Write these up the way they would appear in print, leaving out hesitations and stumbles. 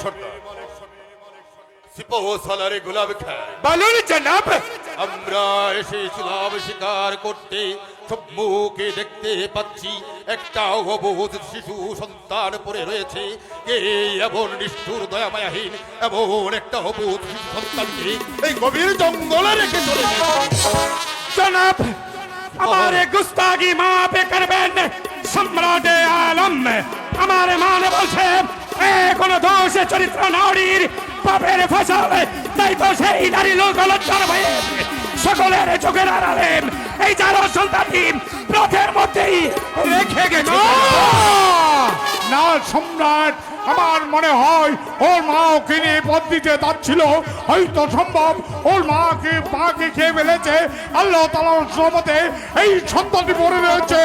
সর্দার সিপাহ সালারে গোলাম খান, বলুন জনাব। আমরা এসেছিলাম শিকার করতে। সম্মুখে দেখতে পাচ্ছি একটা অবোধ শিশু সন্তান পড়ে রয়েছে। কে এমন নিষ্ঠুর দয়ামায়াহীন এমন একটা অবোধ শিশু সন্তানকে এই গভীর জঙ্গলে রেখে চলে গেছে? জনাব, हमारे गुस्ताखी माफ करবেন সম্রাট আলম। আমার মানে বলছে কোন দোষ চরিত্র নারীর পাপের ফসল, তাই তো সেই নারী লোক লজ্জার ভয়ে সকলের চোখের আড়ালে এই যার সন্তানটি পথের মধ্যেই রেখে গেছে। না সম্রাট, আমার মনে হয় ওর মা ওকে নিয়ে পথ দিতে যাচ্ছিল। হয়তো সম্ভব ওর মাকে খেয়ে ফেলেছে। আল্লাহ তাআলার রহমতে এই সন্তানটি পড়ে রয়েছে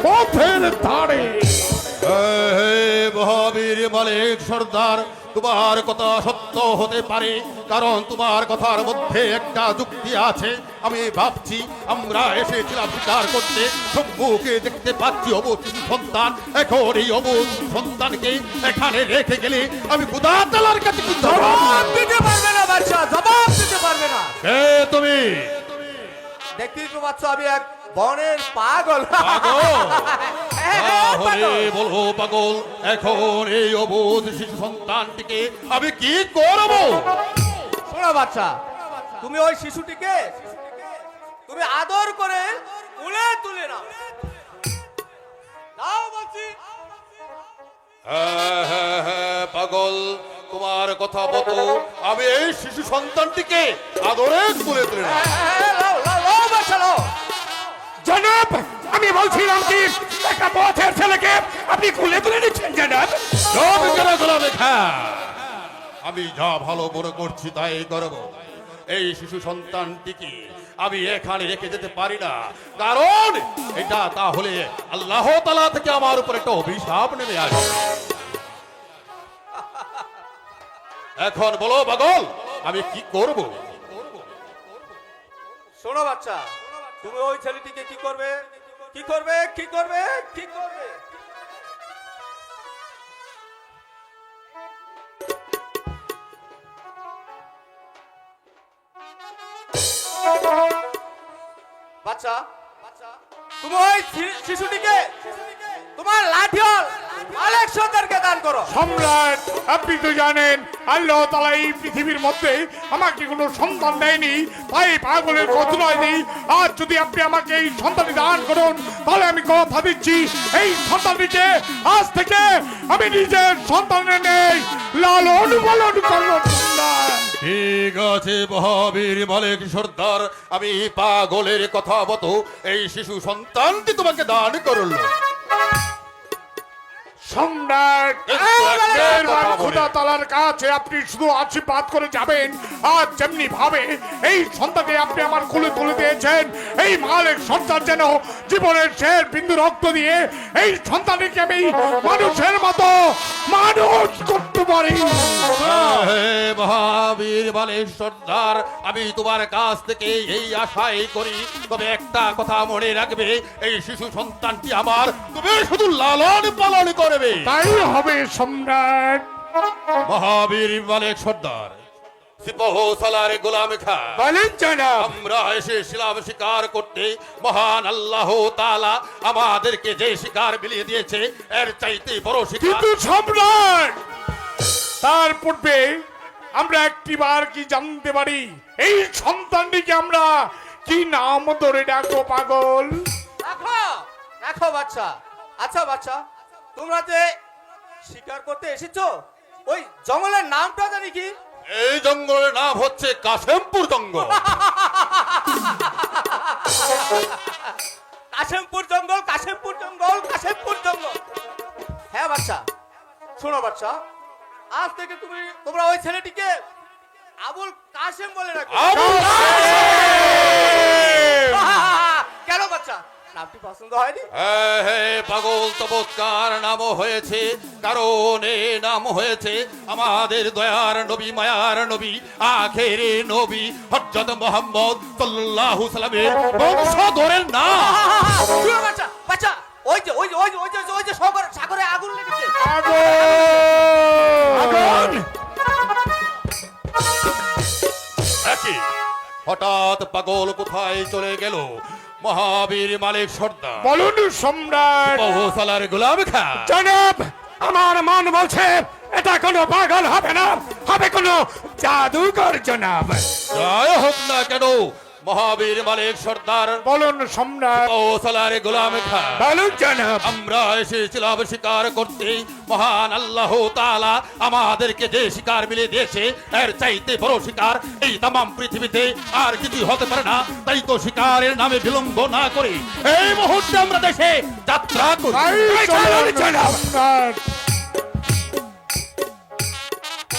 পথের ধারে। মহাবীর মালিক সর্দার, তোমার কথা সত্য হতে পারে, কারণ তোমার কথার মধ্যে একটা যুক্তি আছে। আমি ভাবছি আমরা এসেছিলাম শিকার করতে, সম্মুখে দেখতে পাচ্ছি অবুঝ সন্তান। এখন এই অবুঝ সন্তানকে এখানে রেখে গেলে আমি খোদা তাআলার কাছে কি জবাব দিতে পারবে না বাদশা, জবাব দিতে পারবে না। কে তুমি? দেখতেই তো পাচ্ছ আমি এক বনের পাগল। তাহলে বলো পাগল, এখন এই অবুঝ শিশু সন্তানটিকে আমি কি করব? শোনো বাচ্চা, তুমি ওই শিশুটিকে তুমি আদর করে তুলে তুলে নাও। নাও বলছি। হ্যাঁ, পাগল, তোমার কথা মতো আমি এই শিশু সন্তানটিকে আদরে তুলে তুলে নেব। লাও লাও লাও বাচ্চা লাও। জনাব, আমি বলছিলাম কি একটা পথের ছেলেকে আপনি খুলে তুলে নিচ্ছেন জনাব। আমি যা ভালো মনে করছি তাই করব। এই শিশু সন্তানটিকে আমি এখানে রেখে যেতে পারি না, কারণ এটা তাহলে আল্লাহ তাআলা থেকে আমার উপর একটা অভিশাপ নেমে আসবে। এখন বলো পাগল, আমি কি করব? শোনো বাচ্চা, তুমি ওই ছেলেটিকে কি করবে? কি করবে? কি করবে? কি করবে? বাচ্চা, তুমি ওই শিশুটিকে তোমার লাঠিয়াল মালিক সর্দারকে দান করো। সম্রাট, আপনি তো জানেন আল্লাহ তাআলা এই পৃথিবীর মধ্যে আমাকে কোনো সন্তান দেয়নি, তাই পাগলের কথা নেই। আর যদি আপনি আমাকে এই সন্তানটি দান করুন, তাহলে আমি কথা দিচ্ছি এই সন্তানটিকে আজ থেকে আমি নিজের সন্তানের নেই লালন পালন করব। ঠিক আছে মহাবীর মালিক সর্দার, আমি পাগলের কথা মতো এই শিশু সন্তানটি তোমাকে দান করল। সম্রাট, খোদা তাআলার কাছে আপনি শুধু আশীর্বাদ করে যাবেন। আর যেমনি ভাবে এই সন্তানকে আপনি আমার কোলে তুলে দিয়েছেন, এই মালিক সন্তান যেন জীবনের শেষ বিন্দু রক্ত দিয়ে এই সন্তানকে আমি মানুষের মতো মানুষ করতে পারি। মহাবীর মালিক সর্দার, আমি তোমার কাছ থেকে এই আশাই করি। তবে একটা কথা মনে রাখবে, এই শিশু সন্তানটি আমার, তুমি শুধু লালন পালন করবে। তাই হবে সম্রাট। মহাবীর মালিক সর্দার, সিপাহ সালারে গোলাম খান, বলেন জনাব। আমরা এসেছিলাম শিকার করতে। মহান আল্লাহ তাআলা আমাদেরকে যে শিকার বিলিয়ে দিয়েছে, এর চাইতে বড় শিকার। কিন্তু সম্রাট, তার পূর্বে আমরা একটিবার কি জানতে পারি এই সন্তানটিকে আমরা কি নাম ধরে ডাকবো পাগল? দেখো দেখো বাচ্চা, আচ্ছা বাচ্চা, তোমরা যে শিকার করতে এসেছো ওই জঙ্গলের নামটা জানি কি? এই জঙ্গলের নাম হচ্ছে কাশেমপুর জঙ্গল। কাশেমপুর জঙ্গল, কাশেমপুর জঙ্গল, কাশেমপুর জঙ্গল। হ্যাঁ বাচ্চা, শোনো বাচ্চা, আজ থেকে তোমরা ওই ছেলেটিকে আবুল কাশেম বলে রাখো। কেন বাচ্চা, নামটি পছন্দ হয়নি? হ্যাঁ পাগল, চমৎকার নাম হয়েছে, কারণ এই নাম হয়েছে আমাদের দয়ার নবী, মায়ার নবী, আখেরি নবী হযরত মুহাম্মদ সাল্লাল্লাহু আলাইহি সাল্লামের বংশধরের নাম। বাচ্চা বাচ্চা, ওই যে সাগরে আগুন লেগেছে। আগুন! পাগল কোথায় চলে গেল? মহাবীর মালিক সর্দার বলুন সম্রাট। বহুসালার গোলাম খা জনাব, আমার মন বলছে এটা কোনো পাগল হবে না, হবে কোনো জাদুকর জনাব। জয় হোক না কেন মহাবীর মালিক সর্দার বলুন সম্রাট। বহুসালার গোলাম খা বলুন জনাব। আমরা এসেছিলাম শিকার করতে, মহান আল্লাহ তাআলা আমাদেরকে যে শিকার মিলে দিয়েছে এর চাইতে বড় শিকার এই তামাম পৃথিবীতে আর কিছু হতে পারে না। তাই তো শিকারের নামে বিলম্ব না করে এই মুহূর্তে আমরা দেশে যাত্রা করি। তাই চলুন জনাব। সম্রাট।